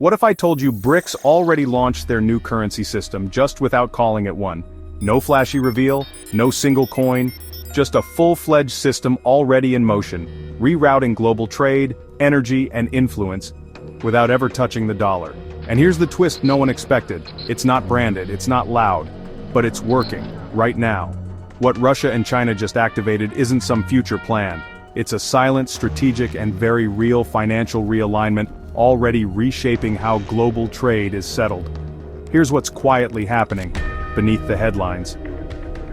What if I told you BRICS already launched their new currency system just without calling it one? No flashy reveal, no single coin, just a full-fledged system already in motion, rerouting global trade, energy, and influence, without ever touching the dollar. And here's the twist no one expected. It's not branded, it's not loud, but it's working, right now. What Russia and China just activated isn't some future plan. It's a silent, strategic, and very real financial realignment, already reshaping how global trade is settled. Here's what's quietly happening, beneath the headlines.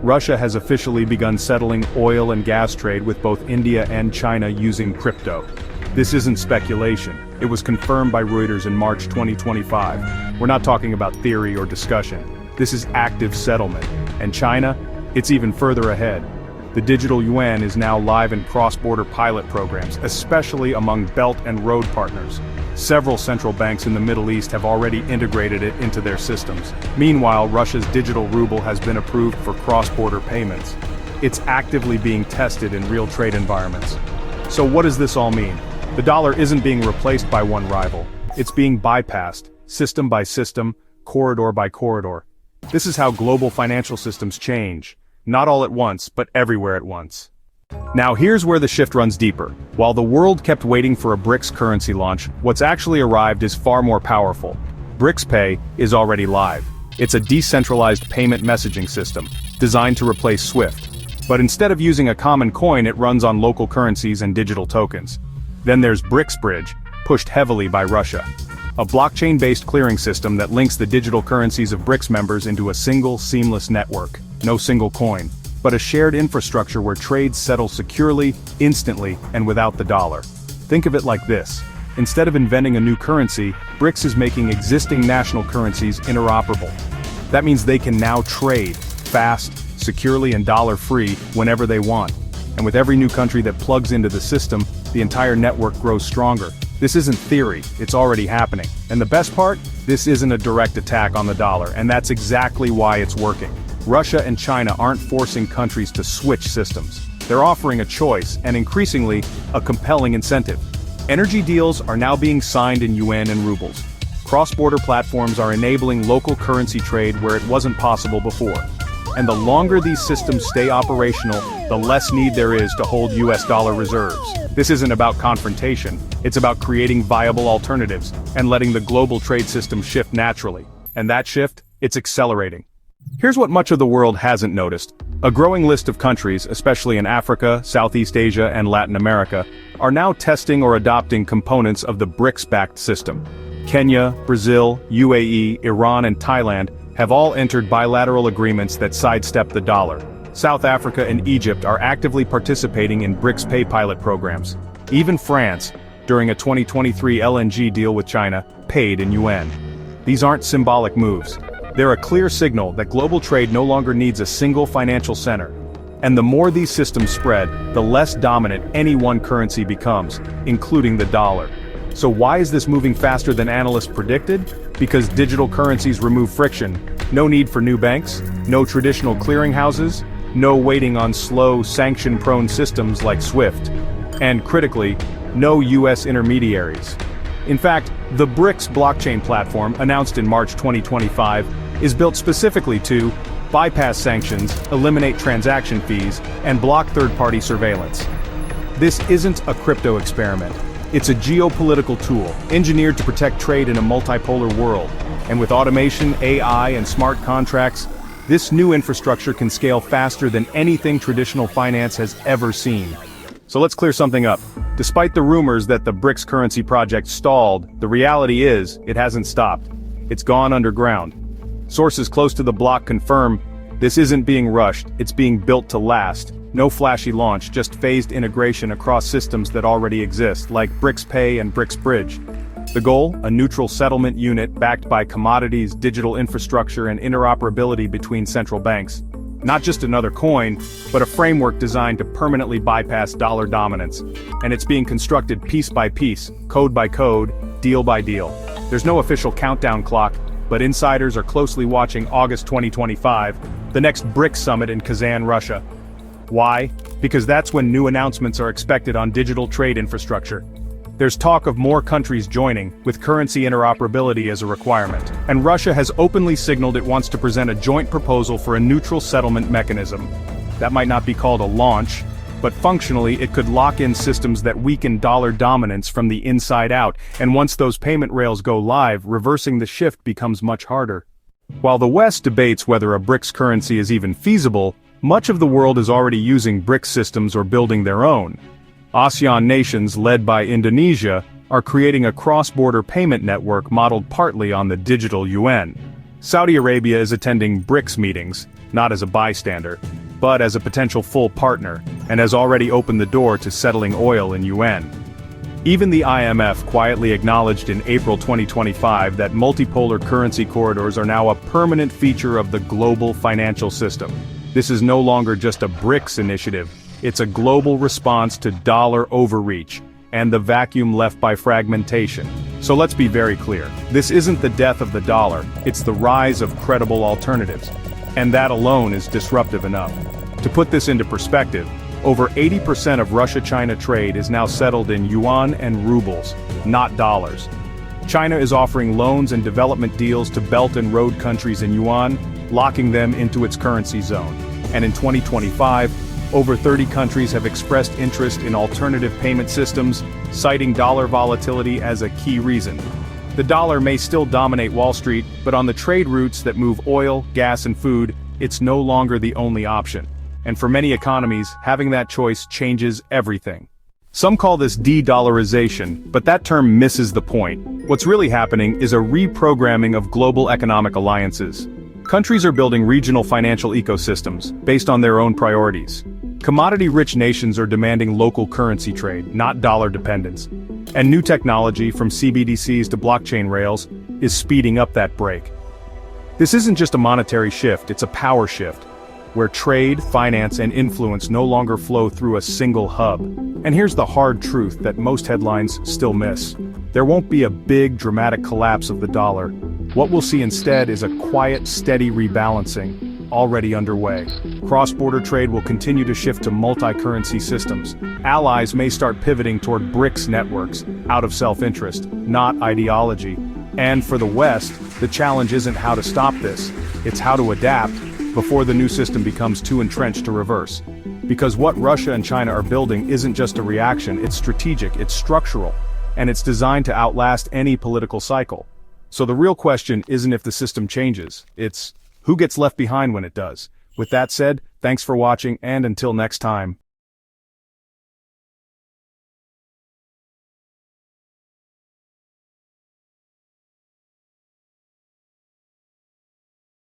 Russia has officially begun settling oil and gas trade with both India and China using crypto. This isn't speculation. It was confirmed by Reuters in March 2025. We're not talking about theory or discussion. This is active settlement. And China? It's even further ahead. The digital yuan is now live in cross-border pilot programs, especially among Belt and Road partners. Several central banks in the Middle East have already integrated it into their systems. Meanwhile, Russia's digital ruble has been approved for cross-border payments. It's actively being tested in real trade environments. So what does this all mean? The dollar isn't being replaced by one rival. It's being bypassed, system by system, corridor by corridor. This is how global financial systems change. Not all at once, but everywhere at once. Now here's where the shift runs deeper. While the world kept waiting for a BRICS currency launch, what's actually arrived is far more powerful. BRICS Pay is already live. It's a decentralized payment messaging system, designed to replace SWIFT. But instead of using a common coin, it runs on local currencies and digital tokens. Then there's BRICS Bridge, pushed heavily by Russia. A blockchain-based clearing system that links the digital currencies of BRICS members into a single, seamless network. No single coin, but a shared infrastructure where trades settle securely, instantly, and without the dollar. Think of it like this. Instead of inventing a new currency, BRICS is making existing national currencies interoperable. That means they can now trade, fast, securely, and dollar-free whenever they want. And with every new country that plugs into the system, the entire network grows stronger. This isn't theory, it's already happening. And the best part? This isn't a direct attack on the dollar, and that's exactly why it's working. Russia and China aren't forcing countries to switch systems. They're offering a choice, and increasingly, a compelling incentive. Energy deals are now being signed in yuan and rubles. Cross-border platforms are enabling local currency trade where it wasn't possible before. And the longer these systems stay operational, the less need there is to hold US dollar reserves. This isn't about confrontation, it's about creating viable alternatives, and letting the global trade system shift naturally. And that shift, it's accelerating. Here's what much of the world hasn't noticed. A growing list of countries, especially in Africa, Southeast Asia, and Latin America, are now testing or adopting components of the BRICS-backed system. Kenya, Brazil, UAE, Iran, and Thailand have all entered bilateral agreements that sidestep the dollar. South Africa and Egypt are actively participating in BRICS Pay pilot programs. Even France, during a 2023 LNG deal with China, paid in yuan. These aren't symbolic moves. They're a clear signal that global trade no longer needs a single financial center. And the more these systems spread, the less dominant any one currency becomes, including the dollar. So why is this moving faster than analysts predicted? Because digital currencies remove friction. No need for new banks, no traditional clearinghouses, no waiting on slow, sanction-prone systems like SWIFT. And critically, no US intermediaries. In fact, the BRICS blockchain platform, announced in March 2025, is built specifically to bypass sanctions, eliminate transaction fees, and block third-party surveillance. This isn't a crypto experiment. It's a geopolitical tool, engineered to protect trade in a multipolar world. And with automation, AI, and smart contracts, this new infrastructure can scale faster than anything traditional finance has ever seen. So let's clear something up. Despite the rumors that the BRICS currency project stalled, the reality is, it hasn't stopped. It's gone underground. Sources close to the bloc confirm this isn't being rushed, it's being built to last. No flashy launch, just phased integration across systems that already exist, like BRICS Pay and BRICS Bridge. The goal? A neutral settlement unit backed by commodities, digital infrastructure, and interoperability between central banks. Not just another coin, but a framework designed to permanently bypass dollar dominance. And it's being constructed piece by piece, code by code, deal by deal. There's no official countdown clock, but insiders are closely watching August 2025, the next BRICS summit in Kazan, Russia. Why? Because that's when new announcements are expected on digital trade infrastructure. There's talk of more countries joining, with currency interoperability as a requirement. And Russia has openly signaled it wants to present a joint proposal for a neutral settlement mechanism. That might not be called a launch, but functionally it could lock in systems that weaken dollar dominance from the inside out, and once those payment rails go live, reversing the shift becomes much harder. While the West debates whether a BRICS currency is even feasible, much of the world is already using BRICS systems or building their own. ASEAN nations, led by Indonesia, are creating a cross-border payment network modeled partly on the digital yuan. Saudi Arabia is attending BRICS meetings, not as a bystander, but as a potential full partner, and has already opened the door to settling oil in yuan. Even the IMF quietly acknowledged in April 2025 that multipolar currency corridors are now a permanent feature of the global financial system. This is no longer just a BRICS initiative, it's a global response to dollar overreach, and the vacuum left by fragmentation. So let's be very clear, this isn't the death of the dollar, it's the rise of credible alternatives. And that alone is disruptive enough. To put this into perspective, over 80% of Russia-China trade is now settled in yuan and rubles, not dollars. China is offering loans and development deals to Belt and Road countries in yuan, locking them into its currency zone. And in 2025, over 30 countries have expressed interest in alternative payment systems, citing dollar volatility as a key reason. The dollar may still dominate Wall Street, but on the trade routes that move oil, gas and food, it's no longer the only option. And for many economies, having that choice changes everything. Some call this de-dollarization, but that term misses the point. What's really happening is a reprogramming of global economic alliances. Countries are building regional financial ecosystems, based on their own priorities. Commodity-rich nations are demanding local currency trade, not dollar dependence. And new technology, from CBDCs to blockchain rails, is speeding up that break. This isn't just a monetary shift, it's a power shift, where trade, finance, and influence no longer flow through a single hub. And here's the hard truth that most headlines still miss. There won't be a big, dramatic collapse of the dollar. What we'll see instead is a quiet, steady rebalancing, already underway. Cross-border trade will continue to shift to multi-currency systems. Allies may start pivoting toward BRICS networks, out of self-interest, not ideology. And for the West, the challenge isn't how to stop this, it's how to adapt before the new system becomes too entrenched to reverse. Because what Russia and China are building isn't just a reaction, it's strategic, it's structural, and it's designed to outlast any political cycle. So the real question isn't if the system changes, it's who gets left behind when it does. With that said, thanks for watching, and until next time.